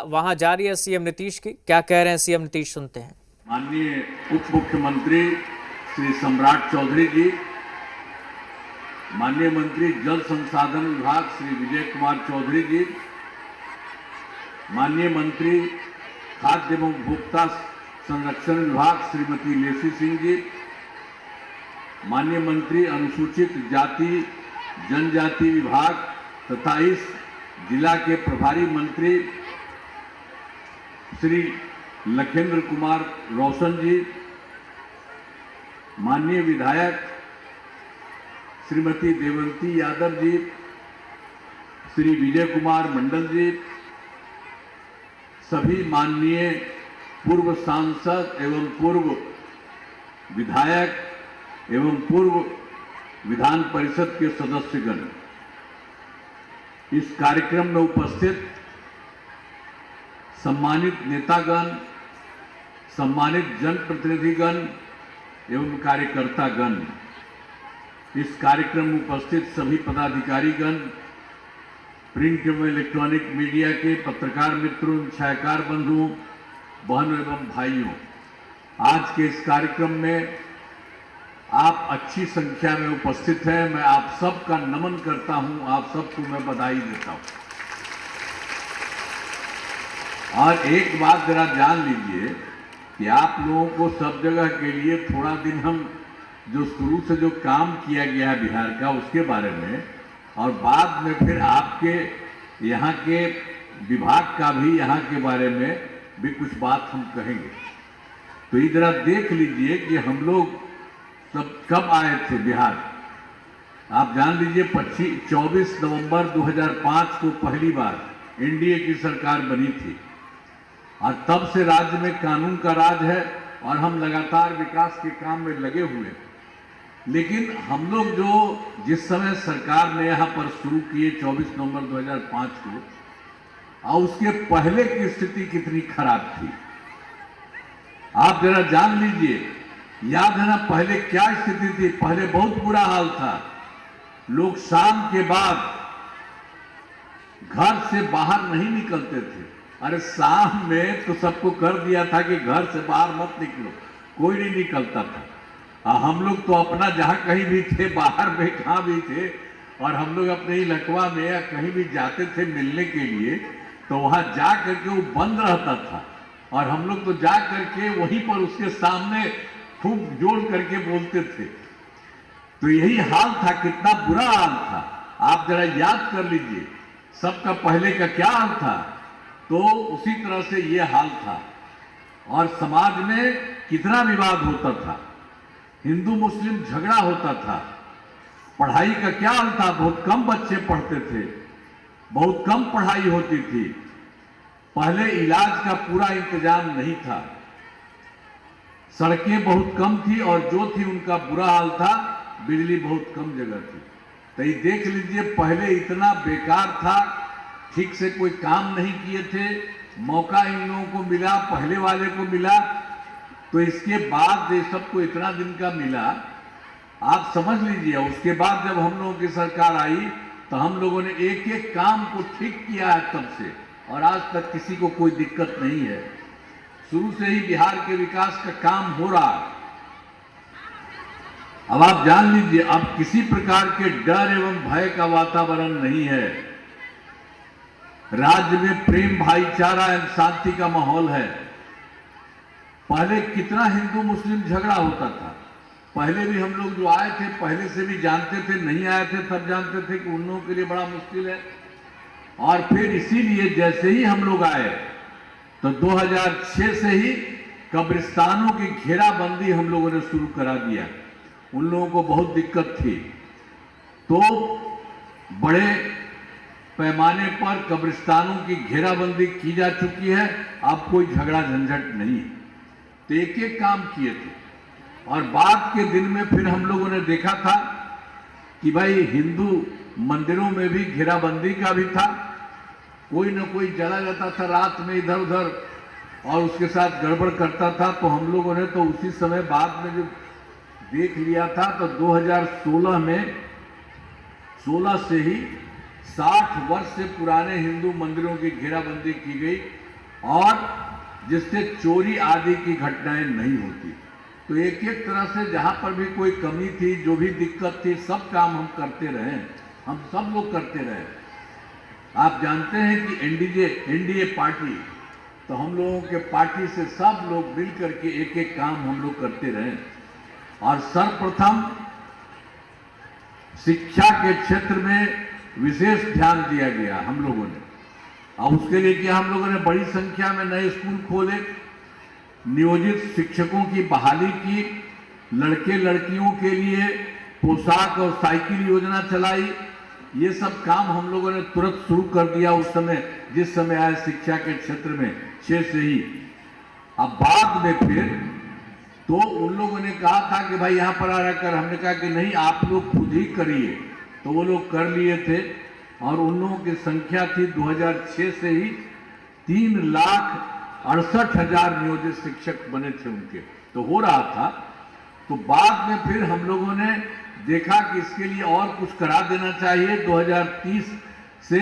वहां जा रही है सीएम नीतीश की। क्या कह रहे हैं सीएम नीतीश, सुनते हैं। माननीय उप मुख्यमंत्री श्री सम्राट चौधरी जी, माननीय मंत्री जल संसाधन विभाग श्री विजय कुमार चौधरी जी, माननीय मंत्री खाद्य एवं उपभोक्ता संरक्षण विभाग श्रीमती लेसी सिंह जी, माननीय मंत्री अनुसूचित जाति जनजाति विभाग तथा इस जिला के प्रभारी मंत्री श्री लखेंद्र कुमार रोशन जी, माननीय विधायक श्रीमती देवंती यादव जी, श्री विजय कुमार मंडल जी, सभी माननीय पूर्व सांसद एवं पूर्व विधायक एवं पूर्व विधान परिषद के सदस्यगण, इस कार्यक्रम में उपस्थित सम्मानित नेतागण, सम्मानित जनप्रतिनिधिगण एवं कार्यकर्तागण, इस कार्यक्रम में उपस्थित सभी पदाधिकारीगण, प्रिंट एवं इलेक्ट्रॉनिक मीडिया के पत्रकार मित्रों, छायाकार बंधुओं, बहनों एवं भाइयों, आज के इस कार्यक्रम में आप अच्छी संख्या में उपस्थित हैं। मैं आप सबका नमन करता हूं, आप सबको मैं बधाई देता हूं। और एक बात जरा जान लीजिए कि आप लोगों को सब जगह के लिए थोड़ा दिन हम जो शुरू से जो काम किया गया है बिहार का उसके बारे में, और बाद में फिर आपके यहाँ के विभाग का भी यहाँ के बारे में भी कुछ बात हम कहेंगे। तो ये जरा देख लीजिए कि हम लोग सब कब आए थे बिहार। आप जान लीजिए 24 नवंबर 2005 को पहली बार एनडीए की सरकार बनी थी, और तब से राज्य में कानून का राज है और हम लगातार विकास के काम में लगे हुए। लेकिन हम लोग जो जिस समय सरकार ने यहाँ पर शुरू किए 24 नवंबर 2005 को, और उसके पहले की स्थिति कितनी खराब थी आप जरा जान लीजिए। याद है ना पहले क्या स्थिति थी? पहले बहुत बुरा हाल था। लोग शाम के बाद घर से बाहर नहीं निकलते थे। अरे शाम में तो सबको कर दिया था कि घर से बाहर मत निकलो, कोई नहीं निकलता था। हम लोग तो अपना जहां कहीं भी थे, बाहर में कहाँ भी थे, और हम लोग अपने ही लकवा में या कहीं भी जाते थे मिलने के लिए, तो वहां जा करके वो बंद रहता था, और हम लोग तो जा करके वहीं पर उसके सामने खूब जोड़ करके बोलते थे। तो यही हाल था, कितना बुरा हाल था। आप जरा याद कर लीजिए सबका पहले का क्या हाल था, तो उसी तरह से ये हाल था। और समाज में कितना विवाद होता था, हिंदू मुस्लिम झगड़ा होता था। पढ़ाई का क्या हाल था, बहुत कम बच्चे पढ़ते थे, बहुत कम पढ़ाई होती थी। पहले इलाज का पूरा इंतजाम नहीं था, सड़कें बहुत कम थी, और जो थी उनका बुरा हाल था, बिजली बहुत कम जगह थी। तो ये देख लीजिए पहले इतना बेकार था, ठीक से कोई काम नहीं किए थे। मौका इन लोगों को मिला, पहले वाले को मिला, तो इसके बाद ये सबको इतना दिन का मिला, आप समझ लीजिए। उसके बाद जब हम लोगों की सरकार आई तो हम लोगों ने एक एक काम को ठीक किया है तब से, और आज तक किसी को कोई दिक्कत नहीं है। शुरू से ही बिहार के विकास का काम हो रहा है। अब आप जान लीजिए, अब किसी प्रकार के डर एवं भय का वातावरण नहीं है। राज्य में प्रेम, भाईचारा एवं शांति का माहौल है। पहले कितना हिंदू मुस्लिम झगड़ा होता था। पहले भी हम लोग जो आए थे पहले से भी जानते थे, नहीं आए थे तब जानते थे कि उन लोगों के लिए बड़ा मुश्किल है। और फिर इसीलिए जैसे ही हम लोग आए तो 2006 से ही कब्रिस्तानों की घेराबंदी हम लोगों ने शुरू करा दिया। उन लोगों को बहुत दिक्कत थी, तो बड़े पैमाने पर कब्रिस्तानों की घेराबंदी की जा चुकी है। अब कोई झगड़ा झंझट नहीं। तो एक एक काम किए थे, और बाद के दिन में फिर हम लोगों ने देखा था कि भाई हिंदू मंदिरों में भी घेराबंदी का भी था। कोई न कोई चला जाता था रात में इधर उधर और उसके साथ गड़बड़ करता था। तो हम लोगों ने तो उसी समय बाद में जब देख लिया था तो 2016 में 16 से ही 60 वर्ष से पुराने हिंदू मंदिरों की घेराबंदी की गई, और जिससे चोरी आदि की घटनाएं नहीं होती। तो एक एक तरह से जहां पर भी कोई कमी थी, जो भी दिक्कत थी, सब काम हम करते रहे, हम सब लोग करते रहे। आप जानते हैं कि एनडीए पार्टी, तो हम लोगों के पार्टी से सब लोग मिल करके एक एक काम हम लोग करते रहे। और सर्वप्रथम शिक्षा के क्षेत्र में विशेष ध्यान दिया गया हम लोगों ने। और उसके लिए क्या, हम लोगों ने बड़ी संख्या में नए स्कूल खोले, नियोजित शिक्षकों की बहाली की, लड़के लड़कियों के लिए पोशाक और साइकिल योजना चलाई। ये सब काम हम लोगों ने तुरंत शुरू कर दिया उस समय, जिस समय आए शिक्षा के क्षेत्र में 6 से ही। अब बाद में फिर तो उन लोगों ने कहा था कि भाई यहाँ पर आ रहा, हमने कहा कि नहीं, आप लोग खुद ही करिए। तो वो लोग कर लिए थे और उन लोगों की संख्या थी 2006 से ही 3,68,000 नियोजित शिक्षक बने थे उनके, तो हो रहा था। तो बाद में फिर हम लोगों ने देखा कि इसके लिए और कुछ करा देना चाहिए। 2030 से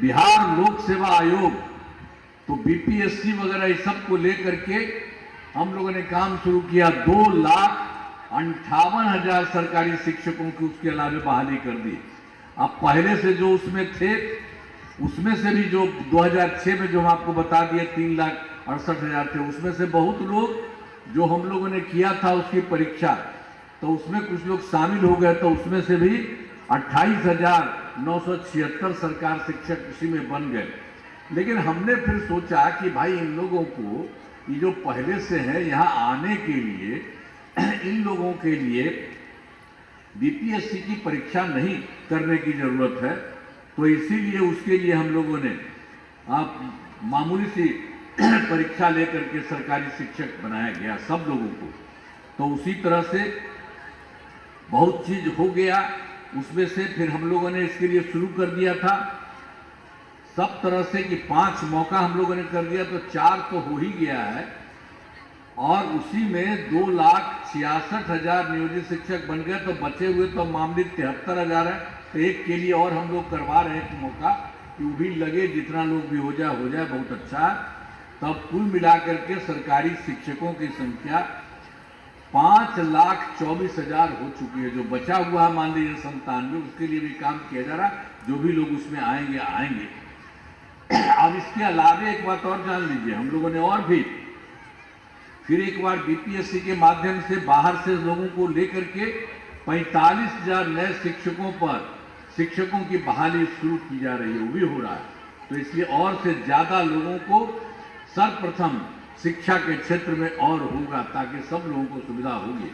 बिहार लोक सेवा आयोग, तो बीपीएससी वगैरह इस सब को लेकर के हम लोगों ने काम शुरू किया। 2,58,000 सरकारी शिक्षकों की उसके अलावा बहाली कर दी। अब पहले से जो उसमें थे, उसमें से भी जो 2006 में जो हम आपको बता दिए 3,68,000 थे, उसमें से बहुत लोग जो हम लोगों ने किया था उसकी परीक्षा, तो उसमें कुछ लोग शामिल हो गए। तो उसमें से भी 28,976 सरकार शिक्षक इसी में बन गए। लेकिन हमने फिर सोचा कि भाई इन लोगों को, ये जो पहले से है, यहाँ आने के लिए इन लोगों के लिए बीपीएससी की परीक्षा नहीं करने की जरूरत है। तो इसीलिए उसके लिए हम लोगों ने आप मामूली सी परीक्षा लेकर के सरकारी शिक्षक बनाया गया सब लोगों को। तो उसी तरह से बहुत चीज हो गया। उसमें से फिर हम लोगों ने इसके लिए शुरू कर दिया था सब तरह से कि 5 मौका हम लोगों ने कर दिया, तो 4 तो हो ही गया है। और उसी में 2,66,000 नियोजित शिक्षक बन गए। तो बचे हुए तो मामले 73,000 है। तो एक के लिए और हम लोग करवा रहे हैं मौका कि वो भी लगे, जितना लोग भी हो जाए, बहुत अच्छा है। तब कुल मिलाकर के सरकारी शिक्षकों की संख्या 5,24,000 हो चुकी है। जो बचा हुआ है मान लीजिए 97, उसके लिए भी काम किया जा रहा है। जो भी लोग उसमें आएंगे आएंगे। अब इसके अलावा एक बात और जान लीजिए, हम लोगों ने और भी फिर एक बार बीपीएससी के माध्यम से बाहर से लोगों को लेकर के 45,000 नए शिक्षकों की बहाली शुरू की जा रही है, वो भी हो रहा है। तो इसलिए और से ज्यादा लोगों को सर्वप्रथम शिक्षा के क्षेत्र में और होगा, ताकि सब लोगों को सुविधा होगी।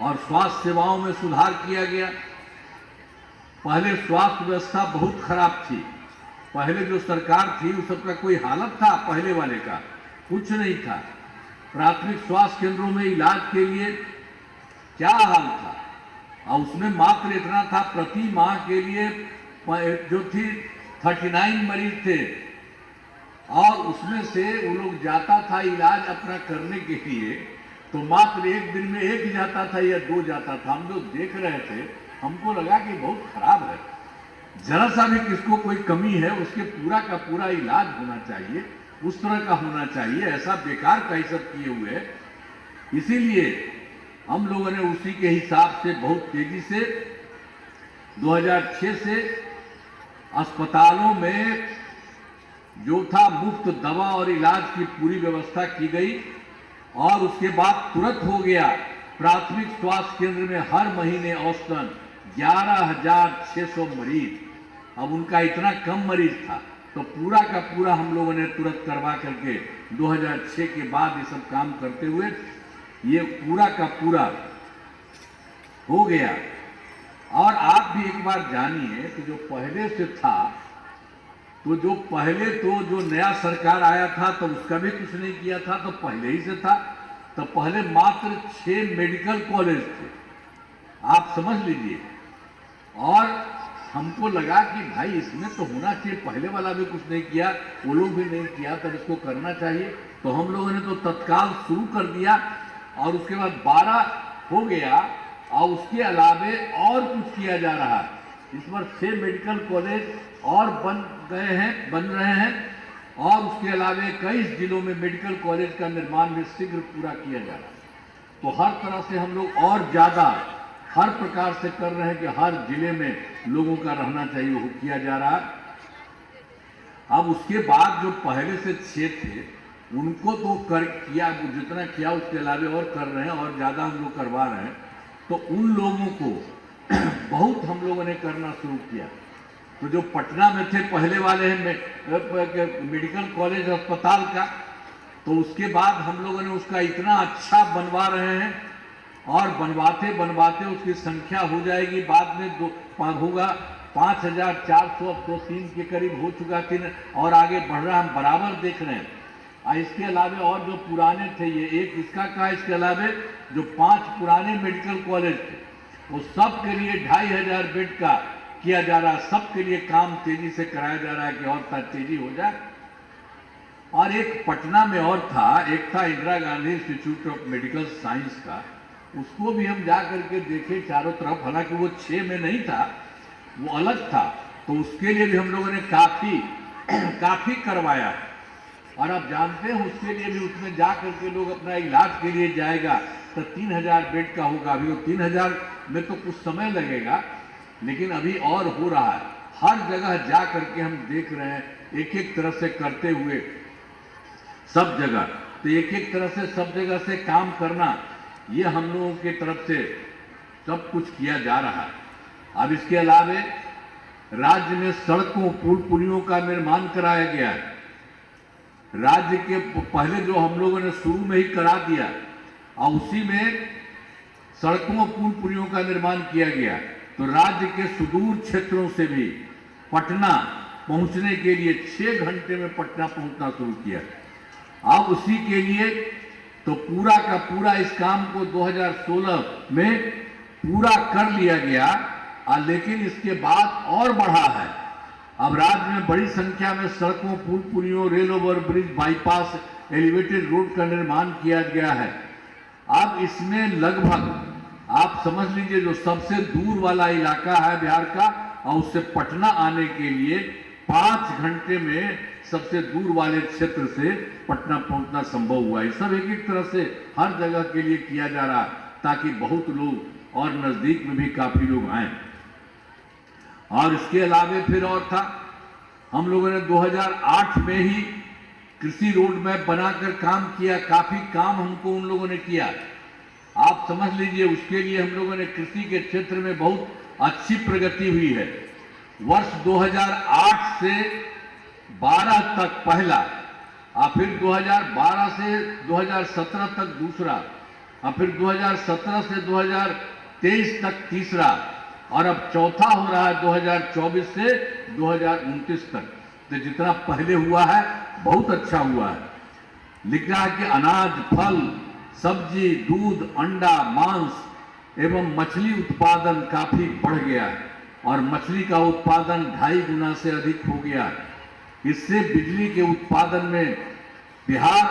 और स्वास्थ्य सेवाओं में सुधार किया गया। पहले स्वास्थ्य व्यवस्था बहुत खराब थी। पहले जो सरकार थी उस सबका कोई हालत था, पहले वाले का कुछ नहीं था। प्राथमिक स्वास्थ्य केंद्रों में इलाज के लिए क्या हाल था, और उसमें मात्र इतना था, प्रति माह के लिए जो थी 39 मरीज थे, और उसमें से वो लोग जाता था इलाज अपना करने के लिए, तो मात्र एक दिन में एक ही जाता था या 2 जाता था। हम लोग देख रहे थे, हमको लगा कि बहुत खराब है। जरा सा भी किसको कोई कमी है, उसके पूरा का पूरा इलाज होना चाहिए, उस तरह का होना चाहिए। ऐसा बेकार का ही सब किए हुए है। इसीलिए हम लोगों ने उसी के हिसाब से बहुत तेजी से 2006 से अस्पतालों में जो था मुफ्त दवा और इलाज की पूरी व्यवस्था की गई। और उसके बाद तुरंत हो गया प्राथमिक स्वास्थ्य केंद्र में हर महीने औसतन 11,600 मरीज। अब उनका इतना कम मरीज था, तो पूरा का पूरा हम लोगों ने तुरंत करवा करके 2006 के बाद ये सब काम करते हुए ये पूरा का पूरा हो गया। और आप भी एक बार जानिए कि जो पहले से था, तो जो नया सरकार आया था तो उसका भी कुछ नहीं किया था, तो पहले ही से था। तो पहले मात्र 6 मेडिकल कॉलेज थे, आप समझ लीजिए। और हमको लगा कि भाई इसमें तो होना चाहिए, पहले वाला भी कुछ नहीं किया, वो लोग भी नहीं किया, तब इसको करना चाहिए। तो हम लोगों ने तो तत्काल शुरू कर दिया। और उसके बाद 12 हो गया, और उसके अलावे और कुछ किया जा रहा है। इस बार 6 मेडिकल कॉलेज और बन रहे हैं। और उसके अलावा 21 जिलों में मेडिकल कॉलेज का निर्माण भी शीघ्र पूरा किया जा रहा है। तो हर तरह से हम लोग और ज़्यादा हर प्रकार से कर रहे हैं कि हर जिले में लोगों का रहना चाहिए, वो किया जा रहा है। अब उसके बाद जो पहले से 6 थे उनको तो किया, जितना किया उसके अलावा और कर रहे हैं और ज़्यादा हम लोग करवा रहे हैं। तो उन लोगों को बहुत हम लोगों ने करना शुरू किया। तो जो पटना में थे पहले वाले हैं मेडिकल कॉलेज अस्पताल का, तो उसके बाद हम लोगों ने उसका इतना अच्छा बनवा रहे हैं और बनवाते बनवाते उसकी संख्या हो जाएगी, बाद में होगा 5,400, अब तो 3 के करीब हो चुका, 3 और आगे बढ़ रहा, हम बराबर देख रहे हैं। इसके अलावा और जो पुराने थे, ये एक इसका कहा, इसके अलावा जो 5 पुराने मेडिकल कॉलेज थे वो सब के लिए 2,500 बेड का किया जा रहा है। सबके लिए काम तेजी से कराया जा रहा है कि और तेजी हो जाए। और एक पटना में और था, एक था Indira Gandhi institute of medical science का, उसको भी हम जा करके देखे चारों तरफ, हालांकि वो 6 में नहीं था, वो अलग था। तो उसके लिए भी हम लोगों ने काफी करवाया। और आप जानते हैं उसके लिए भी उसमें जा करके लोग अपना इलाज के लिए जाएगा तो 3,000 बेड का होगा। अभी वो 3,000 में तो कुछ समय लगेगा, लेकिन अभी और हो रहा है। हर जगह जा करके हम देख रहे हैं, एक एक तरह से करते हुए सब जगह, तो एक एक तरह से सब जगह से काम करना, ये हम लोगों की तरफ से सब कुछ किया जा रहा है। अब इसके अलावे राज्य में सड़कों पुल पुलियों का निर्माण कराया गया है। राज्य के पहले जो हम लोगों ने शुरू में ही करा दिया और उसी में सड़कों पुल पुलियों का निर्माण किया गया। तो राज्य के सुदूर क्षेत्रों से भी पटना पहुंचने के लिए 6 घंटे में पटना पहुंचना शुरू किया। अब उसी के लिए तो पूरा का पूरा इस काम को 2016 में पूरा कर लिया गया, लेकिन इसके बाद और बढ़ा है। अब राज्य में बड़ी संख्या में सड़कों पुल पुलियों rail over bridge bypass elevated road का निर्माण किया गया है। अब इसमें लगभग आप समझ लीजिए जो सबसे दूर वाला इलाका है बिहार का, और उससे पटना आने के लिए 5 घंटे में सबसे दूर वाले क्षेत्र से पटना पहुंचना संभव हुआ। ये सब एक एक तरह से हर जगह के लिए किया जा रहा ताकि बहुत लोग और नजदीक में भी काफी लोग आए। और इसके अलावे फिर और था, हम लोगों ने 2008 में ही कृषि रोड मैप बनाकर काम किया। काफी काम हमको उन लोगों ने किया। आप समझ लीजिए उसके लिए हम लोगों ने कृषि के क्षेत्र में बहुत अच्छी प्रगति हुई है। वर्ष 2008 से 12 तक पहला, और फिर 2012 से 2017 तक दूसरा, और फिर 2017 से 2023 तक तीसरा, और अब चौथा हो रहा है 2024 से 2029 तक। तो जितना पहले हुआ है बहुत अच्छा हुआ है। लिखा है कि अनाज, फल, सब्जी, दूध, अंडा, मांस एवं मछली उत्पादन काफी बढ़ गया है और मछली का उत्पादन 2.5 गुना से अधिक हो गया है। इससे बिजली के उत्पादन में बिहार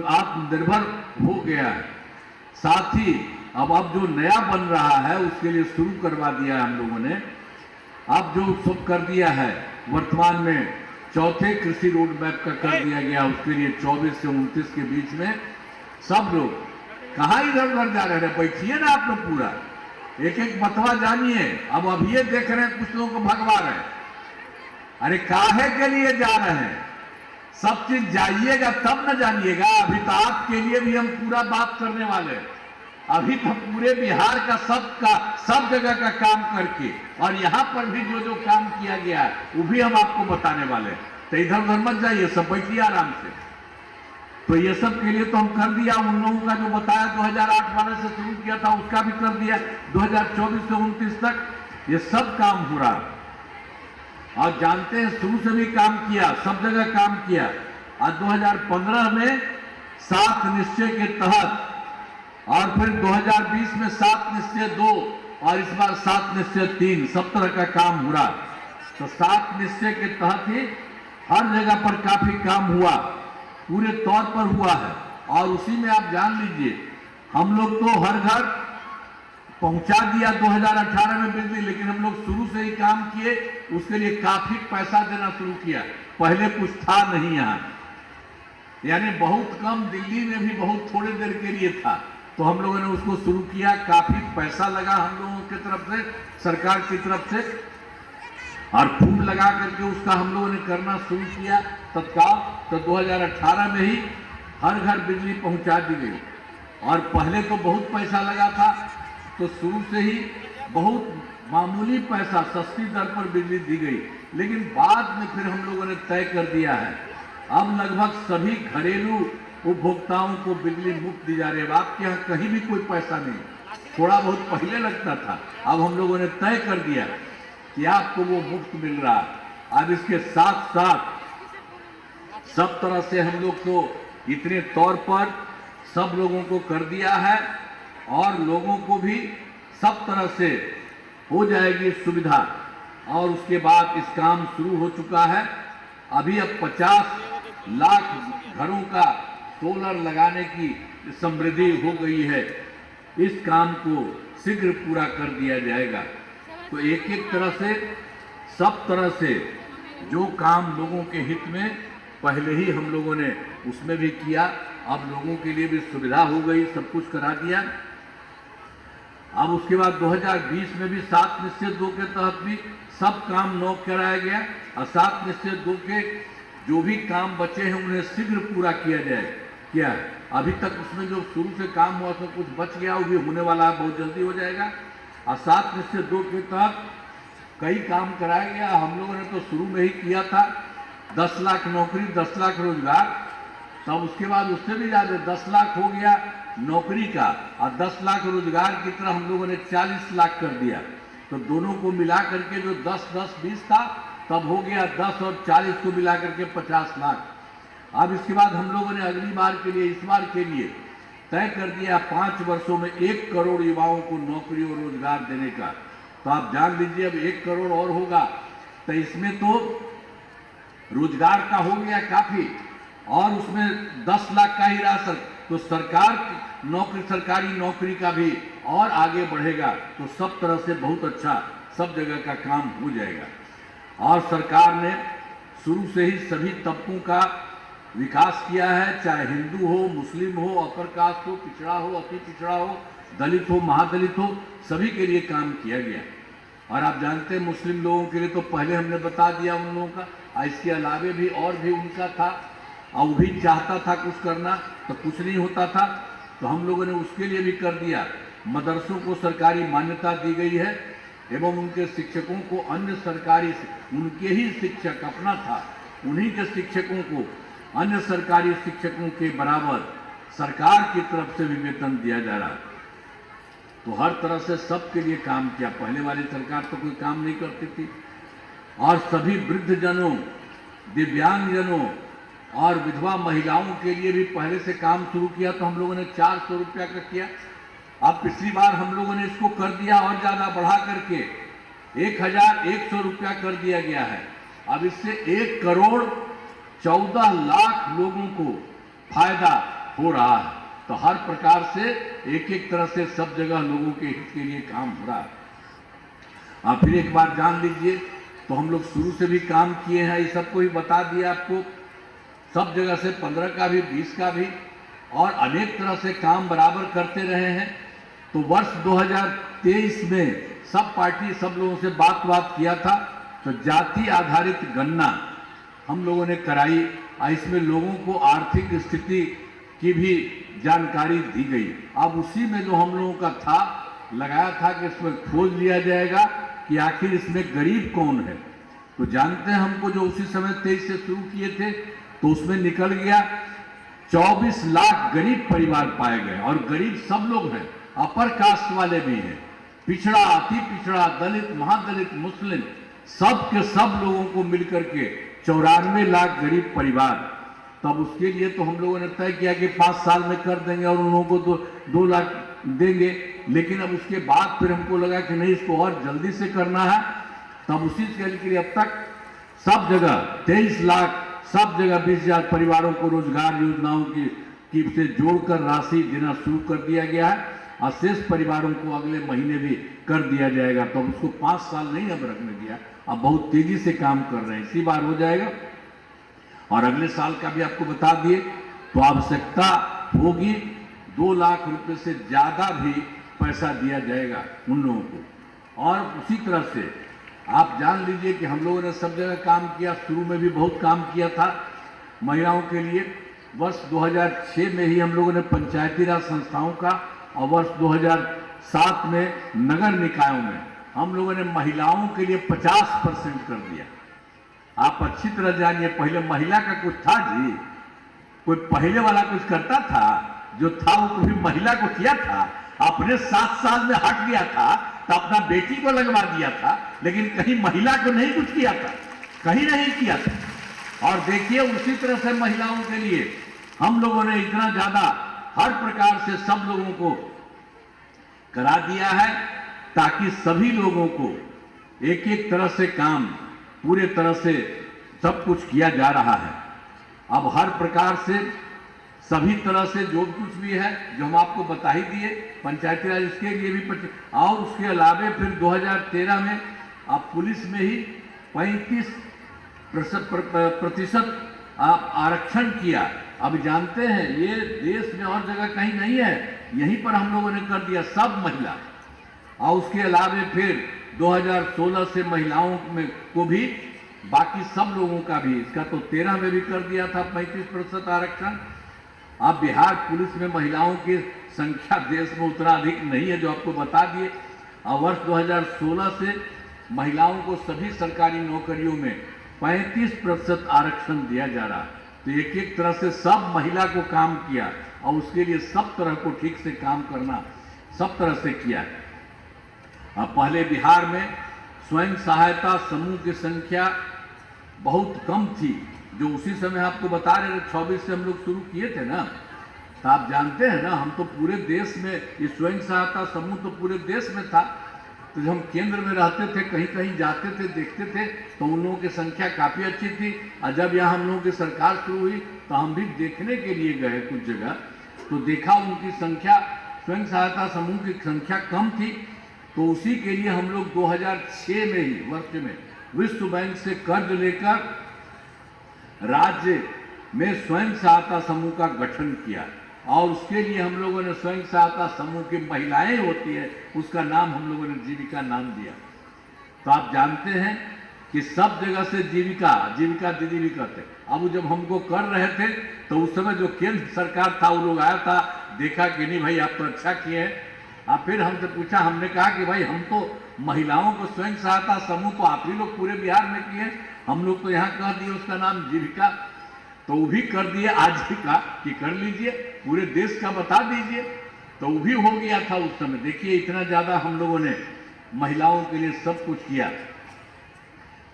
आत्मनिर्भर हो गया है। साथ ही अब जो नया बन रहा है उसके लिए शुरू करवा दिया है हम लोगों ने। अब जो सब कर दिया है वर्तमान में चौथे कृषि रोड मैप का कर दिया गया, उसके लिए 24 से 29 के बीच में सब लोग कहाँ इधर उधर जा रहे हैं, बैठिए ना आप लोग पूरा एक एक बतवा जानिए। अब ये देख रहे हैं कुछ लोगों को भगवा रहे हैं, अरे काहे के लिए जा रहे हैं? सब चीज जाइएगा तब न जानिएगा। अभी तो आपके लिए भी हम पूरा बात करने वाले हैं। अभी तो पूरे बिहार का सब जगह का काम करके और यहाँ पर भी जो जो काम किया गया है वो भी हम आपको बताने वाले हैं। तो इधर उधर मत जाइए, सब बैठिए आराम से। तो ये सब के लिए तो हम कर दिया। उन लोगों का जो बताया 2008 वाले से शुरू किया था उसका भी कर दिया 2024 से 29 तक। ये सब काम हो रहा और जानते हैं शुरू से भी काम किया, सब जगह काम किया। और 2015 में 7 निश्चय के तहत और फिर 2020 में 7 निश्चय 2 और इस बार 7 निश्चय 3 सब तरह का काम हो रहा। तो 7 निश्चय के तहत ही हर जगह पर काफी काम हुआ, पूरे तौर पर हुआ है। और उसी में आप जान लीजिए हम लोग तो हर घर पहुंचा दिया 2018 में बिजली, लेकिन हम लोग शुरू से ही काम किए, उसके लिए काफी पैसा देना शुरू किया। पहले कुछ था नहीं यहाँ, यानी बहुत कम, दिल्ली में भी बहुत थोड़ी देर के लिए था, तो हम लोगों ने उसको शुरू किया। काफी पैसा लगा हम लोगों की तरफ से, सरकार की तरफ से, और फूल लगा करके उसका हम लोगों ने करना शुरू किया तत्काल। तो 2018 में ही हर घर बिजली पहुंचा दी गई। और पहले तो बहुत पैसा लगा था, तो शुरू से ही बहुत मामूली पैसा, सस्ती दर पर बिजली दी गई। लेकिन बाद में फिर हम लोगों ने तय कर दिया है, अब लगभग सभी घरेलू उपभोक्ताओं को बिजली मुफ्त दी जा रही है। आपके यहाँ कहीं भी कोई पैसा नहीं, थोड़ा बहुत पहले लगता था, अब हम लोगों ने तय कर दिया कि आपको वो मुफ्त मिल रहा है। अब इसके साथ साथ सब तरह से हम लोग तो इतने तौर पर सब लोगों को कर दिया है, और लोगों को भी सब तरह से हो जाएगी सुविधा। और उसके बाद इस काम शुरू हो चुका है। अभी अब 50 लाख घरों का सोलर लगाने की समृद्धि हो गई है। इस काम को शीघ्र पूरा कर दिया जाएगा। तो एक एक तरह से, सब तरह से जो काम लोगों के हित में पहले ही हम लोगों ने उसमें भी किया, अब लोगों के लिए भी सुविधा हो गई, सब कुछ करा दिया। अब उसके बाद 2020 में भी 7 निश्चय 2 के तहत भी सब काम नौ कराया गया, और 7 निश्चय 2 के जो भी काम बचे हैं उन्हें शीघ्र पूरा किया जाए। क्या अभी तक उसमें जो शुरू से काम हुआ तो कुछ बच गया, वो भी होने वाला है, बहुत जल्दी हो जाएगा। और 7 निश्चय 2 के तहत कई काम कराया गया। हम लोगों ने तो शुरू में ही किया था 10 लाख नौकरी, 10 लाख रोजगार, तब उसके बाद उससे भी ज़्यादा 10 लाख हो गया नौकरी का, और 10 लाख रोजगार की तरह हम लोगों ने 40 लाख कर दिया। तो दोनों को मिला करके जो 10-10-20 था, तब हो गया 10 और 40 को मिला करके 50 लाख। अब इसके बाद हम लोगों ने अगली बार के लिए, इस बार के लिए तय कर दिया 5 वर्षों में 1 करोड़ युवाओं को नौकरी और रोजगार देने का। तो आप जान लीजिए अब 1 करोड़ और होगा, तो इसमें तो रोजगार का हो गया काफी, और उसमें 10 लाख का ही राशन, तो सरकार नौकरी, सरकारी नौकरी का भी और आगे बढ़ेगा। तो सब तरह से बहुत अच्छा सब जगह का काम हो जाएगा। और सरकार ने शुरू से ही सभी तबकों का विकास किया है, चाहे हिंदू हो, मुस्लिम हो, अपर कास्ट हो, पिछड़ा हो, अति पिछड़ा हो, दलित हो, महादलित हो, सभी के लिए काम किया गया। और आप जानते हैं मुस्लिम लोगों के लिए तो पहले हमने बता दिया उन लोगों का, इसके अलावे भी और भी उनका था, और वो भी चाहता था कुछ करना तो कुछ नहीं होता था, तो हम लोगों ने उसके लिए भी कर दिया। मदरसों को सरकारी मान्यता दी गई है, एवं उनके शिक्षकों को अन्य सरकारी, उनके ही शिक्षक अपना था, उन्हीं के शिक्षकों को अन्य सरकारी शिक्षकों के बराबर सरकार की तरफ से भी वेतन दिया जा रहा है। तो हर तरह से सबके लिए काम किया। पहले वाली सरकार तो कोई काम नहीं करती थी। और सभी वृद्धजनों, दिव्यांगजनों और विधवा महिलाओं के लिए भी पहले से काम शुरू किया, तो हम लोगों ने 400 रुपया का किया। अब पिछली बार हम लोगों ने इसको कर दिया और ज़्यादा बढ़ा करके 1100 रुपया कर दिया गया है। अब इससे 1 करोड़ 14 लाख लोगों को फायदा हो रहा है। तो हर प्रकार से एक एक तरह से सब जगह लोगों के हित के लिए काम हो रहा है। आप फिर एक बार जान लीजिए, तो हम लोग शुरू से भी काम किए हैं, ये सबको ही बता दिया आपको, सब जगह से 15 का भी, 20 का भी, और अनेक तरह से काम बराबर करते रहे हैं। तो वर्ष 2023 में सब पार्टी, सब लोगों से बात किया था, तो जाति आधारित गणना हम लोगों ने कराई, और इसमें लोगों को आर्थिक स्थिति की भी जानकारी दी गई। अब उसी में जो हम लोगों का था, लगाया था कि इसमें खोज लिया जाएगा कि आखिर इसमें गरीब कौन है। तो जानते हैं हमको, जो उसी समय 23 से शुरू किए थे, तो उसमें निकल गया 24 लाख गरीब परिवार पाए गए। और गरीब सब लोग हैं, अपर कास्ट वाले भी हैं, पिछड़ा, अति पिछड़ा, दलित, महादलित, मुस्लिम, सब के सब लोगों को मिलकर के 94 लाख गरीब परिवार। तब उसके लिए तो हम लोगों ने तय किया कि 5 साल में कर देंगे और उन लोगों को 2 लाख देंगे। लेकिन अब उसके बाद फिर हमको लगा कि नहीं, इसको और जल्दी से करना है। तब उसी के लिए अब तक सब जगह 23 लाख, सब जगह 20,000 परिवारों को रोजगार योजनाओं की से जोड़कर राशि देना शुरू कर दिया गया है। और शेष परिवारों को अगले महीने भी कर दिया जाएगा। तो अब उसको 5 साल नहीं अब रखने दिया, अब बहुत तेजी से काम कर रहे हैं, इसी बार हो जाएगा। और अगले साल का भी आपको बता दिए, तो आवश्यकता होगी 2 लाख रुपए से ज़्यादा भी पैसा दिया जाएगा उन लोगों को। और उसी तरह से आप जान लीजिए कि हम लोगों ने सब जगह काम किया, शुरू में भी बहुत काम किया था महिलाओं के लिए। वर्ष 2006 में ही हम लोगों ने पंचायती राज संस्थाओं का और वर्ष 2007 में नगर निकायों में हम लोगों ने महिलाओं के लिए 50% कर दिया। आप अच्छी तरह जानिए, पहले महिला का कुछ था जी? कोई पहले वाला कुछ करता था? जो था वो कभी महिला को किया था? अपने 7 साल में हट गया था तो अपना बेटी को लगवा दिया था, लेकिन कहीं महिला को नहीं कुछ किया था, कहीं नहीं किया था। और देखिए उसी तरह से महिलाओं के लिए हम लोगों ने इतना ज्यादा हर प्रकार से सब लोगों को करा दिया है, ताकि सभी लोगों को एक एक तरह से काम पूरे तरह से सब कुछ किया जा रहा है। अब हर प्रकार से सभी तरह से जो कुछ भी है, जो हम आपको बता ही दिए, पंचायती राज इसके लिए भी और उसके अलावे फिर 2013 में अब पुलिस में ही 35% आप आरक्षण किया। अब जानते हैं ये देश में और जगह कहीं नहीं है, यहीं पर हम लोगों ने कर दिया सब महिला। और उसके अलावे फिर 2016 से महिलाओं में को भी, बाकी सब लोगों का भी, इसका तो 13 में भी कर दिया था 35% आरक्षण। अब बिहार पुलिस में महिलाओं की संख्या देश में उतना अधिक नहीं है, जो आपको बता दिए। और वर्ष 2016 से महिलाओं को सभी सरकारी नौकरियों में 35% आरक्षण दिया जा रहा है। तो एक एक तरह से सब महिला को काम किया, और उसके लिए सब तरह को ठीक से काम करना सब तरह से किया। अब पहले बिहार में स्वयं सहायता समूह की संख्या बहुत कम थी, जो उसी समय आपको बता रहे थे 26 से हम लोग शुरू किए थे ना। तो आप जानते हैं ना, हम तो पूरे देश में ये स्वयं सहायता समूह तो पूरे देश में था। तो जब हम केंद्र में रहते थे, कहीं कहीं जाते थे, देखते थे, तो उन लोगों की संख्या काफ़ी अच्छी थी। और जब यहाँ हम लोगों की सरकार शुरू हुई तो हम भी देखने के लिए गए कुछ जगह, तो देखा उनकी संख्या, स्वयं सहायता समूह की संख्या कम थी। तो उसी के लिए हम लोग 2006 में ही वर्ष में विश्व बैंक से कर्ज लेकर राज्य में स्वयं सहायता समूह का गठन किया। और उसके लिए हम लोगों ने स्वयं सहायता समूह की महिलाएं होती है, उसका नाम हम लोगों ने जीविका नाम दिया। तो आप जानते हैं कि सब जगह से जीविका जीविका दीदी भी करते। अब जब हमको कर रहे थे तो उस समय जो केंद्र सरकार था वो लोग आया था, देखा कि नहीं भाई आप तो अच्छा किए हैं। और फिर हमसे पूछा, हमने कहा कि भाई हम तो महिलाओं को स्वयं सहायता समूह तो आप ही लोग पूरे बिहार में किए, हम लोग तो यहाँ कह दिए उसका नाम जीविका। तो वो भी कर दिए आजीविका कि कर लीजिए, पूरे देश का बता दीजिए। तो वो भी हो गया था उस समय। देखिए इतना ज़्यादा हम लोगों ने महिलाओं के लिए सब कुछ किया,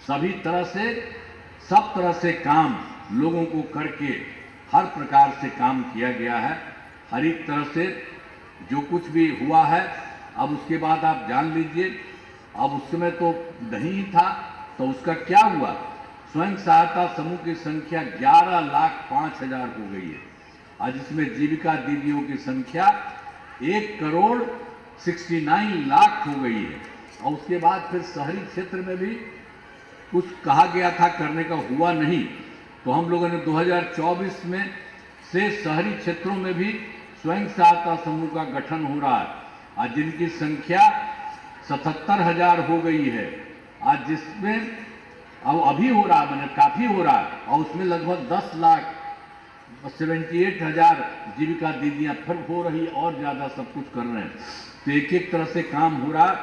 सभी तरह से सब तरह से काम लोगों को करके हर प्रकार से काम किया गया है, हर एक तरह से जो कुछ भी हुआ है। अब उसके बाद आप जान लीजिए, अब उस समय तो नहीं था, तो उसका क्या हुआ, स्वयं सहायता समूह की संख्या 11,05,000 हो गई है। आज इसमें जीविका दीदियों की संख्या 1,69 लाख हो गई है। और उसके बाद फिर शहरी क्षेत्र में भी कुछ कहा गया था करने का, हुआ नहीं। तो हम लोगों ने 2024 में से शहरी क्षेत्रों में भी स्वयं सहायता समूह का गठन हो रहा है, आज जिनकी संख्या 77,000 हो गई है। आज जिसमें अब अभी हो रहा है, मैंने काफ़ी हो रहा है, और उसमें लगभग 10,78,000 जीविका दीदियाँ फिर हो रही, और ज़्यादा सब कुछ कर रहे हैं। तो एक एक तरह से काम हो रहा है।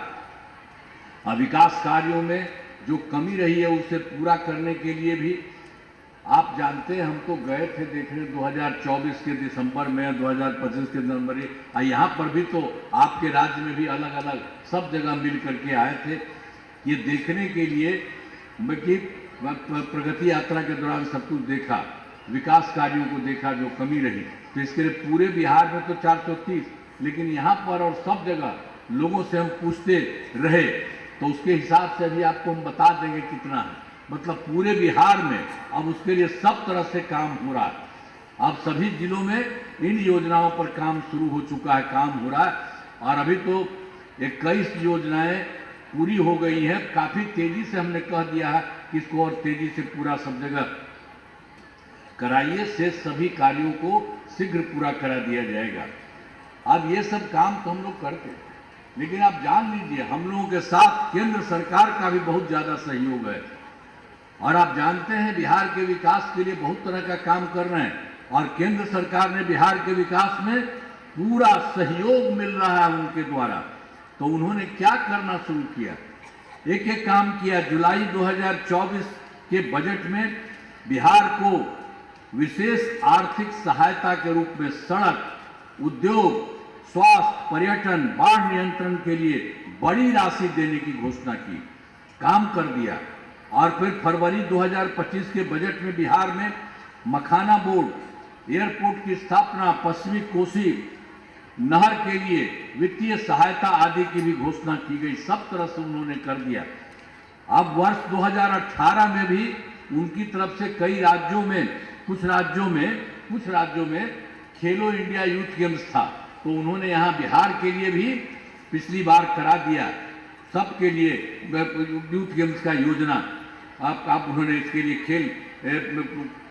विकास कार्यों में जो कमी रही है उसे पूरा करने के लिए भी आप जानते हैं, हम तो गए थे देखने 2024 के दिसंबर में, 2025 के जनवरी, और यहाँ पर भी तो आपके राज्य में भी अलग अलग सब जगह मिल करके आए थे ये देखने के लिए कि प्रगति यात्रा के दौरान सब कुछ देखा, विकास कार्यों को देखा जो कमी रही। तो इसके लिए पूरे बिहार में तो 430, लेकिन यहाँ पर और सब जगह लोगों से हम पूछते रहे, तो उसके हिसाब से अभी आपको हम बता देंगे कितना है। मतलब पूरे बिहार में अब उसके लिए सब तरह से काम हो रहा है। अब सभी जिलों में इन योजनाओं पर काम शुरू हो चुका है, काम हो रहा है। और अभी तो 21 योजनाएं पूरी हो गई हैं। काफ़ी तेज़ी से हमने कह दिया है कि इसको और तेज़ी से पूरा सब जगह कराइए, से सभी कार्यों को शीघ्र पूरा करा दिया जाएगा। अब ये सब काम तो हम लोग करते हैं, लेकिन आप जान लीजिए हम लोगों के साथ केंद्र सरकार का भी बहुत ज़्यादा सहयोग है। और आप जानते हैं बिहार के विकास के लिए बहुत तरह का काम कर रहे हैं, और केंद्र सरकार ने बिहार के विकास में पूरा सहयोग मिल रहा है उनके द्वारा। तो उन्होंने क्या करना शुरू किया, एक एक काम किया। जुलाई 2024 के बजट में बिहार को विशेष आर्थिक सहायता के रूप में सड़क, उद्योग, स्वास्थ्य, पर्यटन, बाढ़ नियंत्रण के लिए बड़ी राशि देने की घोषणा की, काम कर दिया। और फिर फरवरी 2025 के बजट में बिहार में मखाना बोर्ड, एयरपोर्ट की स्थापना, पश्चिमी कोसी नहर के लिए वित्तीय सहायता आदि की भी घोषणा की गई। सब तरह से उन्होंने कर दिया। अब वर्ष 2018 में भी उनकी तरफ से कई राज्यों में, कुछ राज्यों में खेलो इंडिया यूथ गेम्स था, तो उन्होंने यहाँ बिहार के लिए भी पिछली बार करा दिया, सबके लिए यूथ गेम्स का योजना। आप उन्होंने इसके लिए खेल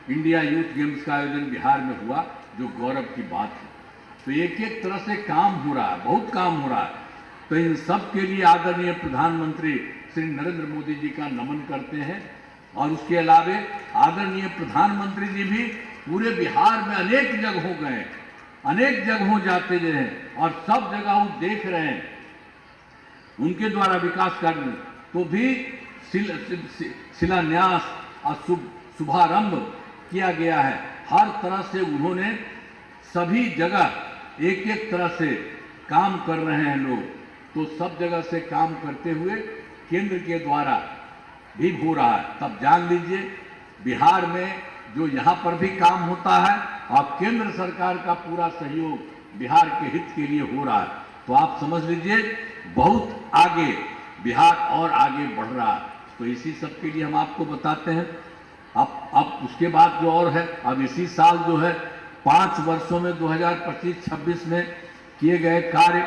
इंडिया यूथ गेम्स का आयोजन बिहार में हुआ, जो गौरव की बात है। तो एक एक तरह से काम हो रहा है, बहुत काम हो रहा है। तो इन सब के लिए आदरणीय प्रधानमंत्री श्री नरेंद्र मोदी जी का नमन करते हैं। और उसके अलावे आदरणीय प्रधानमंत्री जी भी पूरे बिहार में अनेक जगहों गए, अनेक जगहों जाते रहे और सब जगह वो देख रहे हैं उनके द्वारा विकास कार्य, तो भी शिलान्यास और शुभारंभ किया गया है। हर तरह से उन्होंने सभी जगह एक एक तरह से काम कर रहे हैं लोग। तो सब जगह से काम करते हुए केंद्र के द्वारा भी हो रहा है। तब जान लीजिए बिहार में जो यहाँ पर भी काम होता है और केंद्र सरकार का पूरा सहयोग बिहार के हित के लिए हो रहा है। तो आप समझ लीजिए बहुत आगे बिहार और आगे बढ़ रहा है। तो इसी सब के लिए हम आपको बताते हैं। अब उसके बाद जो और है, अब इसी साल जो है 5 वर्षों में 2025-26 में किए गए कार्य,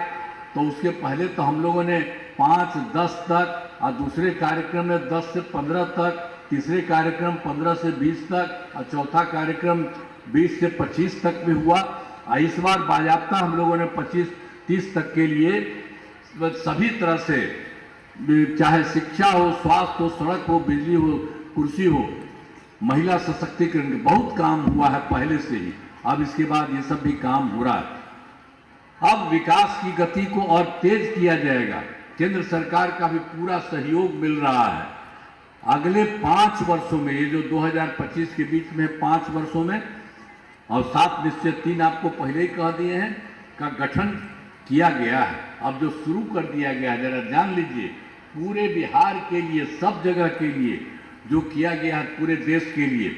तो उसके पहले तो हम लोगों ने 5-10 तक और दूसरे कार्यक्रम में 10 से 15 तक, तीसरे कार्यक्रम 15 से 20 तक और चौथा कार्यक्रम 20 से 25 तक में हुआ। और इस बार बाजाप्ता हम लोगों ने 25-30 तक के लिए सभी तरह से, चाहे शिक्षा हो, स्वास्थ्य हो, सड़क हो, बिजली हो, कृषि हो, महिला सशक्तिकरण, बहुत काम हुआ है पहले से ही। अब इसके बाद ये सब भी काम हो रहा है। अब विकास की गति को और तेज किया जाएगा। केंद्र सरकार का भी पूरा सहयोग मिल रहा है। अगले 5 वर्षों में, ये जो 2025 के बीच में 5 वर्षों में, और 7 निश्चय 3 आपको पहले ही कह दिए हैं, का गठन किया गया है। अब जो शुरू कर दिया गया है, जरा जान लीजिए पूरे बिहार के लिए, सब जगह के लिए जो किया गया है, पूरे देश के लिए।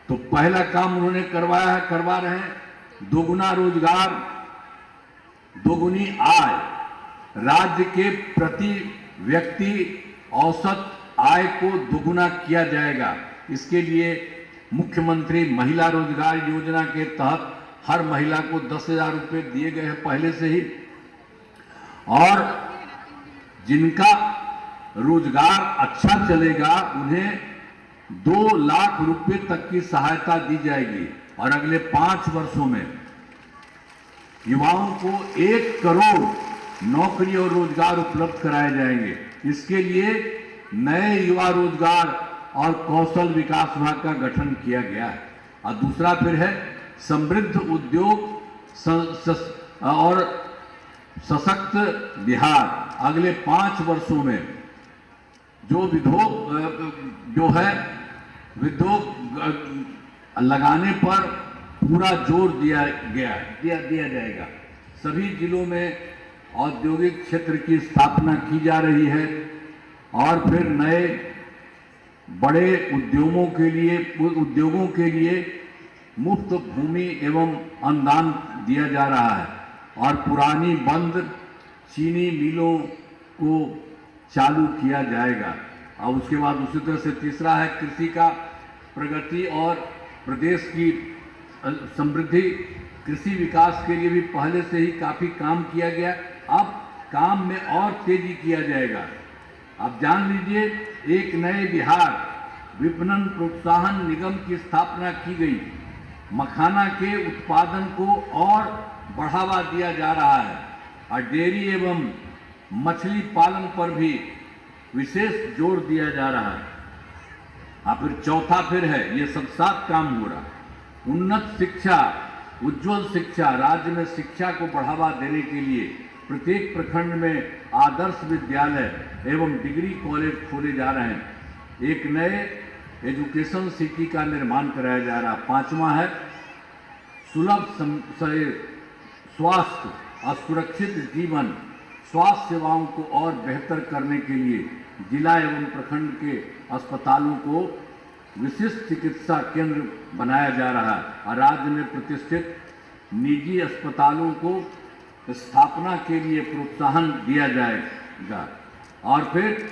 तो पहला काम उन्होंने करवा रहे हैं दोगुना रोजगार, दोगुनी आय, राज्य के प्रति व्यक्ति औसत आय को दोगुना किया जाएगा। इसके लिए मुख्यमंत्री महिला रोजगार योजना के तहत हर महिला को 10,000 रुपये दिए गए हैं पहले से ही। और जिनका रोजगार अच्छा चलेगा उन्हें 2 लाख रुपए तक की सहायता दी जाएगी। और अगले 5 वर्षों में युवाओं को 1 करोड़ नौकरी और रोजगार उपलब्ध कराए जाएंगे। इसके लिए नए युवा रोजगार और कौशल विकास विभाग का गठन किया गया है। और दूसरा फिर है समृद्ध उद्योग और सशक्त बिहार। अगले 5 वर्षों में जो उद्योग लगाने पर पूरा जोर दिया जाएगा। सभी जिलों में औद्योगिक क्षेत्र की स्थापना की जा रही है। और फिर नए बड़े उद्योगों के लिए मुफ्त भूमि एवं अनुदान दिया जा रहा है। और पुरानी बंद चीनी मिलों को चालू किया जाएगा। और उसके बाद उसी तरह से तीसरा है कृषि का प्रगति और प्रदेश की समृद्धि। कृषि विकास के लिए भी पहले से ही काफ़ी काम किया गया। अब काम में और तेजी किया जाएगा। आप जान लीजिए, एक नए बिहार विपणन प्रोत्साहन निगम की स्थापना की गई। मखाना के उत्पादन को और बढ़ावा दिया जा रहा है और डेयरी एवं मछली पालन पर भी विशेष जोर दिया जा रहा है। फिर चौथा फिर है, ये सब साथ काम हो रहा। उन्नत शिक्षा, उज्जवल शिक्षा, राज्य में शिक्षा को बढ़ावा देने के लिए प्रत्येक प्रखंड में आदर्श विद्यालय एवं डिग्री कॉलेज खोले जा रहे हैं। एक नए एजुकेशन सिटी का निर्माण कराया जा रहा। पांचवा है, सुलभ स्वास्थ्य और सुरक्षित जीवन, स्वास्थ्य सेवाओं को और बेहतर करने के लिए जिला एवं प्रखंड के अस्पतालों को विशिष्ट चिकित्सा केंद्र बनाया जा रहा है और राज्य में प्रतिष्ठित निजी अस्पतालों को स्थापना के लिए प्रोत्साहन दिया जाएगा। और फिर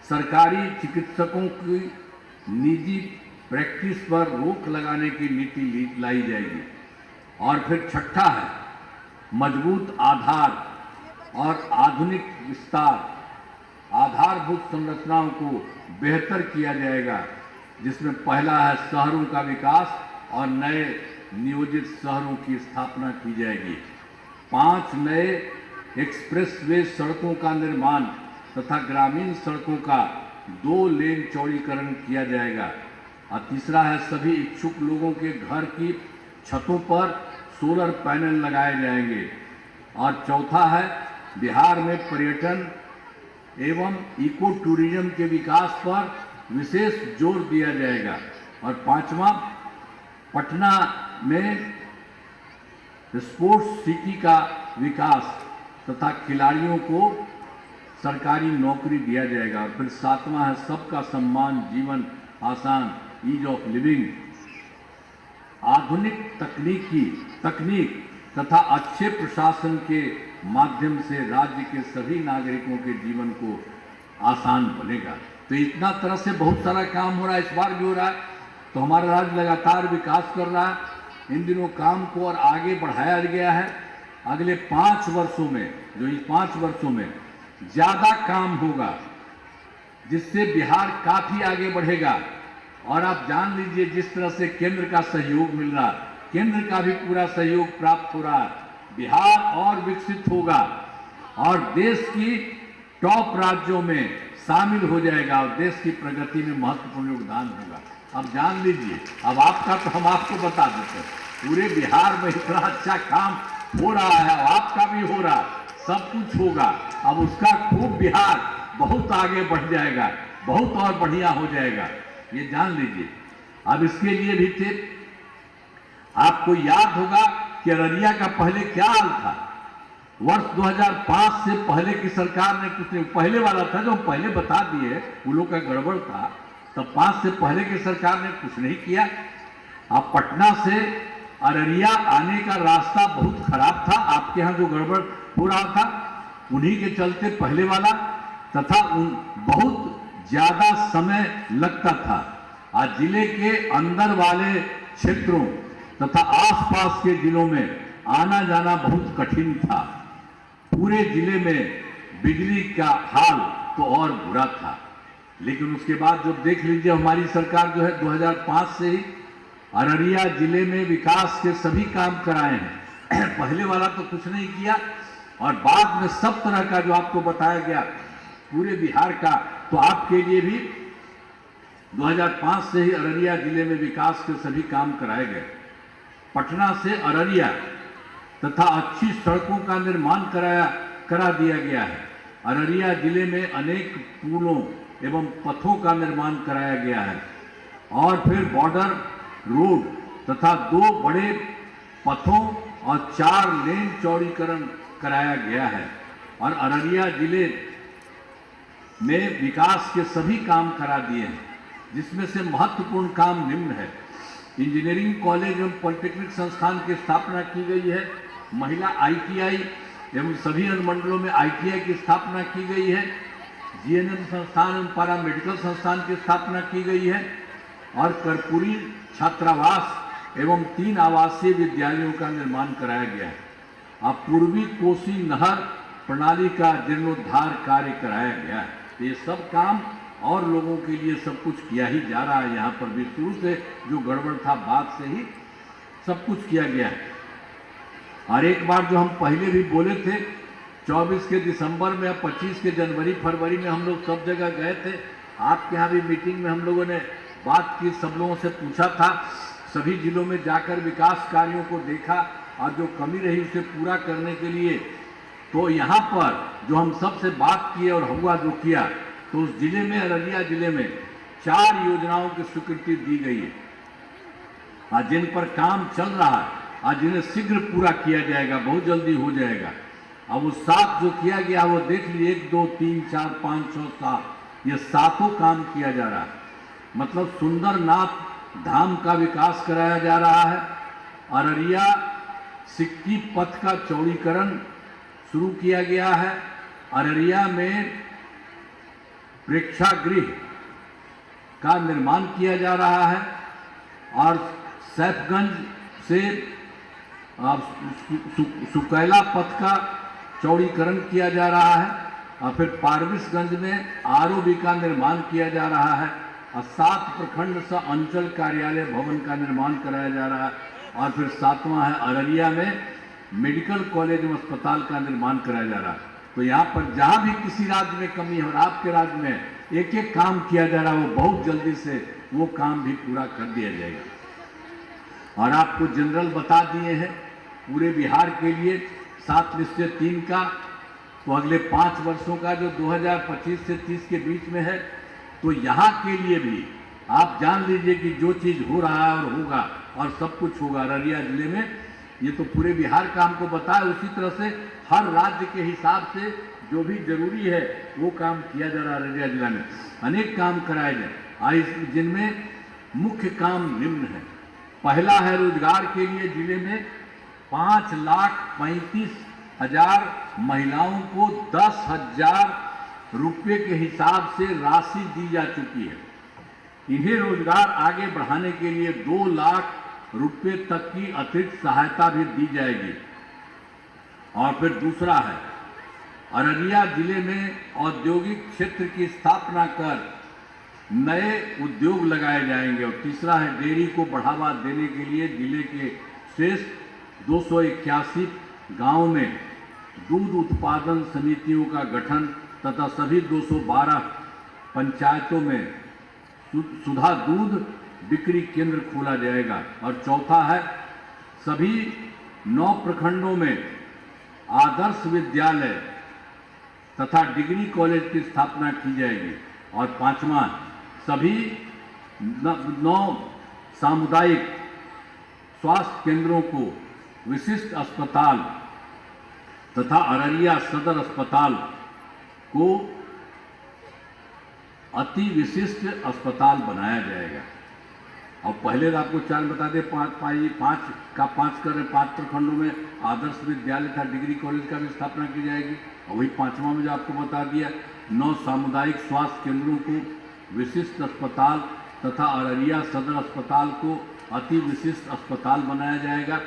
सरकारी चिकित्सकों की निजी प्रैक्टिस पर रोक लगाने की नीति लाई जाएगी। और फिर छठा है, मजबूत आधार और आधुनिक विस्तार, आधारभूत संरचनाओं को बेहतर किया जाएगा, जिसमें पहला है शहरों का विकास और नए नियोजित शहरों की स्थापना की जाएगी। 5 नए एक्सप्रेसवे सड़कों का निर्माण तथा ग्रामीण सड़कों का 2 लेन चौड़ीकरण किया जाएगा। और तीसरा है, सभी इच्छुक लोगों के घर की छतों पर सोलर पैनल लगाए जाएंगे। और चौथा है, बिहार में पर्यटन एवं इको टूरिज्म के विकास पर विशेष जोर दिया जाएगा। और पांचवा, पटना में स्पोर्ट्स सिटी का विकास तथा खिलाड़ियों को सरकारी नौकरी दिया जाएगा। और फिर सातवां है, सबका सम्मान, जीवन आसान, ईज ऑफ लिविंग, आधुनिक तकनीक तथा अच्छे प्रशासन के माध्यम से राज्य के सभी नागरिकों के जीवन को आसान बनेगा। तो इतना तरह से बहुत सारा काम हो रहा है, इस बार भी हो रहा है। तो हमारा राज्य लगातार विकास कर रहा है। इन दिनों काम को और आगे बढ़ाया गया है। अगले 5 वर्षों में, जो इस 5 वर्षों में ज़्यादा काम होगा, जिससे बिहार काफ़ी आगे बढ़ेगा। और आप जान लीजिए, जिस तरह से केंद्र का सहयोग मिल रहा, केंद्र का भी पूरा सहयोग प्राप्त हो रहा है, बिहार और विकसित होगा और देश की टॉप राज्यों में शामिल हो जाएगा और देश की प्रगति में महत्वपूर्ण योगदान होगा। अब जान लीजिए, अब आपका तो हम आपको बता देते हैं, पूरे बिहार में इतना अच्छा काम हो रहा है, आपका भी हो रहा, सब कुछ होगा। अब उसका खूब बिहार बहुत आगे बढ़ जाएगा, बहुत और बढ़िया हो जाएगा, ये जान लीजिए। अब इसके लिए भी थे, आपको याद होगा कि अररिया का पहले क्या हाल था। वर्ष 2005 से पहले की सरकार ने कुछ नहीं, पहले वाला था जो हम पहले बता दिए, वो लोग का गड़बड़ था, तब 5 से पहले की सरकार ने कुछ नहीं किया। अब पटना से अररिया आने का रास्ता बहुत खराब था, आपके यहाँ जो गड़बड़ हो रहा था उन्हीं के चलते पहले वाला, तथा बहुत ज्यादा समय लगता था। आज जिले के अंदर वाले क्षेत्रों तथा आसपास के जिलों में आना जाना बहुत कठिन था। पूरे जिले में बिजली का हाल तो और बुरा था। लेकिन उसके बाद जब देख लीजिए, हमारी सरकार जो है 2005 से ही अररिया जिले में विकास के सभी काम कराए हैं। पहले वाला तो कुछ नहीं किया, और बाद में सब तरह का जो आपको बताया गया पूरे बिहार का, तो आपके लिए भी 2005 से ही अररिया जिले में विकास के सभी काम कराए गए। पटना से अररिया तथा अच्छी सड़कों का निर्माण करा दिया गया है। अररिया जिले में अनेक पुलों एवं पथों का निर्माण कराया गया है। और फिर बॉर्डर रोड तथा 2 बड़े पथों और 4 लेन चौड़ीकरण कराया गया है। और अररिया जिले में विकास के सभी काम करा दिए हैं, जिसमें से महत्वपूर्ण काम निम्न है। इंजीनियरिंग कॉलेज एवं पॉलिटेक्निक संस्थान की स्थापना की गई है। महिला ITI एवं सभी अनुमंडलों में ITI की स्थापना की गई है। GNM संस्थान एवं पारा मेडिकल संस्थान की स्थापना की गई है। और कर्पूरी छात्रावास एवं 3 आवासीय विद्यालयों का निर्माण कराया गया है। अब पूर्वी कोसी नहर प्रणाली का जीर्णोद्धार कार्य कराया गया है। तो ये सब काम और लोगों के लिए सब कुछ किया ही जा रहा है। यहाँ पर भी शुरू से जो गड़बड़ था बाद से ही सब कुछ किया गया है। और एक बार जो हम पहले भी बोले थे 24 के दिसंबर में या 25 के जनवरी फरवरी में हम लोग सब जगह गए थे, आपके यहाँ भी मीटिंग में हम लोगों ने बात की, सब लोगों से पूछा था, सभी जिलों में जाकर विकास कार्यों को देखा और जो कमी रही उसे पूरा करने के लिए तो यहाँ पर जो हम सबसे बात किए और हुआ जो किया, तो उस जिले में, अररिया जिले में 4 योजनाओं की स्वीकृति दी गई है और जिन पर काम चल रहा है और जिन्हें शीघ्र पूरा किया जाएगा, बहुत जल्दी हो जाएगा। अब वो 7 जो किया गया वो देख लीजिए, 1 2 3 4 5 6 7, ये 7 काम किया जा रहा है। मतलब सुंदरनाथ धाम का विकास कराया जा रहा है। अररिया सिक्की पथ का चौड़ीकरण शुरू किया गया है। अररिया में प्रेक्षागृह का निर्माण किया जा रहा है और सैफगंज से सुकैला पथ का चौड़ीकरण किया जा रहा है और फिर पारबिसगंज में आरओबी का निर्माण किया जा रहा है और 7 प्रखंड से अंचल कार्यालय भवन का निर्माण कराया जा रहा है और फिर 7वां है अररिया में मेडिकल कॉलेज एवं अस्पताल का निर्माण कराया जा रहा है। तो यहाँ पर जहाँ भी किसी राज्य में कमी है और आपके राज्य में एक एक काम किया जा रहा है, वो बहुत जल्दी से वो काम भी पूरा कर दिया जाएगा। और आपको जनरल बता दिए हैं पूरे बिहार के लिए 7 निश्चय 3 का, तो अगले 5 वर्षों का जो 2025 से 30 के बीच में है, तो यहाँ के लिए भी आप जान लीजिए कि जो चीज़ हो रहा है और होगा और सब कुछ होगा अररिया जिले में, ये तो पूरे बिहार का हमको बताया। उसी तरह से हर राज्य के हिसाब से जो भी जरूरी है वो काम किया जा रहा है। अररिया जिला में अनेक काम कराए जाए, जिनमें मुख्य काम निम्न है। पहला है रोजगार के लिए जिले में 5,35,000 महिलाओं को 10,000 रुपये के हिसाब से राशि दी जा चुकी है। इन्हें रोजगार आगे बढ़ाने के लिए 2 लाख रुपये तक की अतिरिक्त सहायता भी दी जाएगी। और फिर दूसरा है अररिया जिले में औद्योगिक क्षेत्र की स्थापना कर नए उद्योग लगाए जाएंगे। और तीसरा है डेयरी को बढ़ावा देने के लिए जिले के शेष 281 गांव में दूध उत्पादन समितियों का गठन तथा सभी 212 पंचायतों में सुधा दूध बिक्री केंद्र खोला जाएगा। और चौथा है सभी 9 प्रखंडों में आदर्श विद्यालय तथा डिग्री कॉलेज की स्थापना की जाएगी। और 5वां सभी 9 सामुदायिक स्वास्थ्य केंद्रों को विशिष्ट अस्पताल तथा अररिया सदर अस्पताल को अति विशिष्ट अस्पताल बनाया जाएगा। और पहले आपको 4 बता दें, 5 कर 5 प्रखंडों में आदर्श विद्यालय था, डिग्री कॉलेज का भी स्थापना की जाएगी। और वही 5वां में जो आपको बता दिया 9 सामुदायिक स्वास्थ्य केंद्रों को विशिष्ट अस्पताल तथा अररिया सदर अस्पताल को अति विशिष्ट अस्पताल बनाया जाएगा।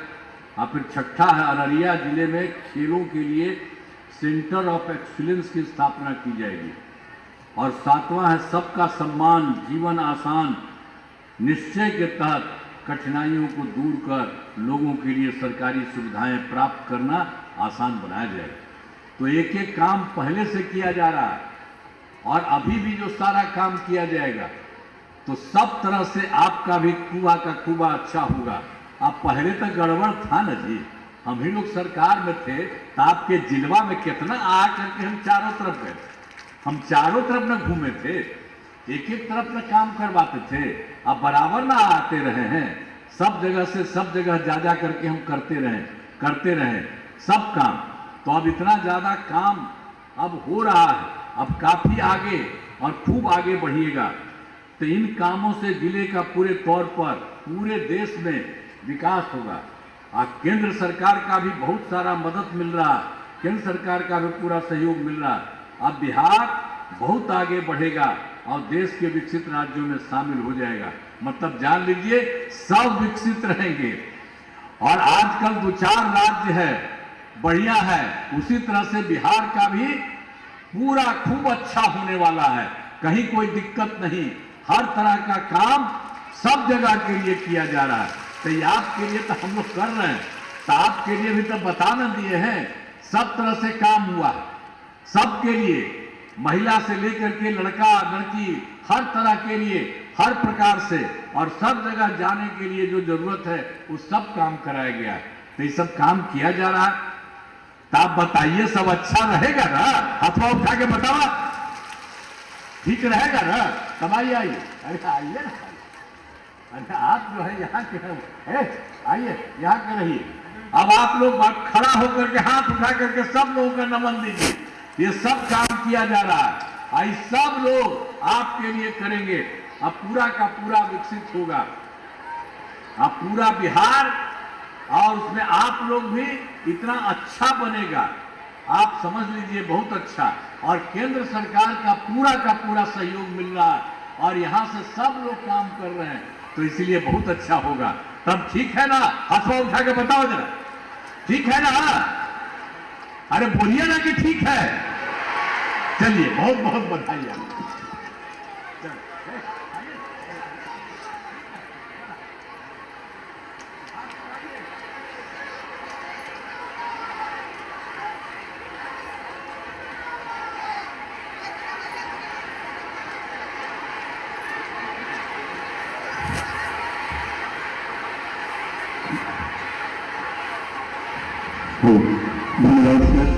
और फिर छठा है अररिया जिले में खेलों के लिए सेंटर ऑफ एक्सीलेंस की स्थापना की जाएगी। और 7वां है सबका सम्मान जीवन आसान निश्चय के तहत कठिनाइयों को दूर कर लोगों के लिए सरकारी सुविधाएं प्राप्त करना आसान बनाया जाएगा। तो एक एक काम पहले से किया जा रहा है और अभी भी जो सारा काम किया जाएगा, तो सब तरह से आपका भी कुआ का कुआ अच्छा होगा। अब पहले तो गड़बड़ था ना जी, हम ही लोग सरकार में थे तो आपके जिलवा में कितना आ करके हम चारों तरफ गए, हम चारों तरफ न घूमे थे, एक एक तरफ न काम करवाते थे। अब बराबर ना आते रहे हैं, सब जगह से सब जगह जा करके हम करते रहे सब काम। तो अब इतना ज़्यादा काम अब हो रहा है, अब काफ़ी आगे और खूब आगे बढ़िएगा। तो इन कामों से जिले का पूरे तौर पर पूरे देश में विकास होगा। और केंद्र सरकार का भी बहुत सारा मदद मिल रहा है, केंद्र सरकार का भी पूरा सहयोग मिल रहा है। अब बिहार बहुत आगे बढ़ेगा और देश के विकसित राज्यों में शामिल हो जाएगा। मतलब जान लीजिए सब विकसित रहेंगे। और आजकल 2-4 राज्य है बढ़िया है, उसी तरह से बिहार का भी पूरा खूब अच्छा होने वाला है। कहीं कोई दिक्कत नहीं, हर तरह का काम सब जगह के लिए किया जा रहा है। तो ये आपके लिए तो हम लोग कर रहे हैं, तो आपके लिए भी तो बता न दिए हैं। सब तरह से काम हुआ है, सबके लिए, महिला से लेकर के लड़का लड़की, हर तरह के लिए, हर प्रकार से, और सब जगह जाने के लिए जो जरूरत है वो सब काम कराया गया है। तो ये सब काम किया जा रहा है। तो आप बताइए, सब अच्छा रहेगा ना? हाथवा उठा के बताओ, ठीक रहेगा ना? तब आइए, अरे आइए ना, अरे आप जो है यहाँ के हैं, आइए यहाँ के रहिए। अब आप लोग खड़ा होकर के हाथ उठा करके सब लोगों का नमन दीजिए। ये सब काम किया जा रहा है, आई सब लोग आपके लिए करेंगे। अब पूरा का पूरा विकसित होगा, अब पूरा बिहार, और उसमें आप लोग भी इतना अच्छा बनेगा, आप समझ लीजिए, बहुत अच्छा। और केंद्र सरकार का पूरा सहयोग मिल रहा है, और यहाँ से सब लोग काम कर रहे हैं, तो इसीलिए बहुत अच्छा होगा। तब ठीक है ना? हाथवा उठा के बताओ जरा, ठीक है ना? अरे बोलिए ना कि ठीक है। चलिए, बहुत बहुत बधाई आपको। धन्यवाद सर।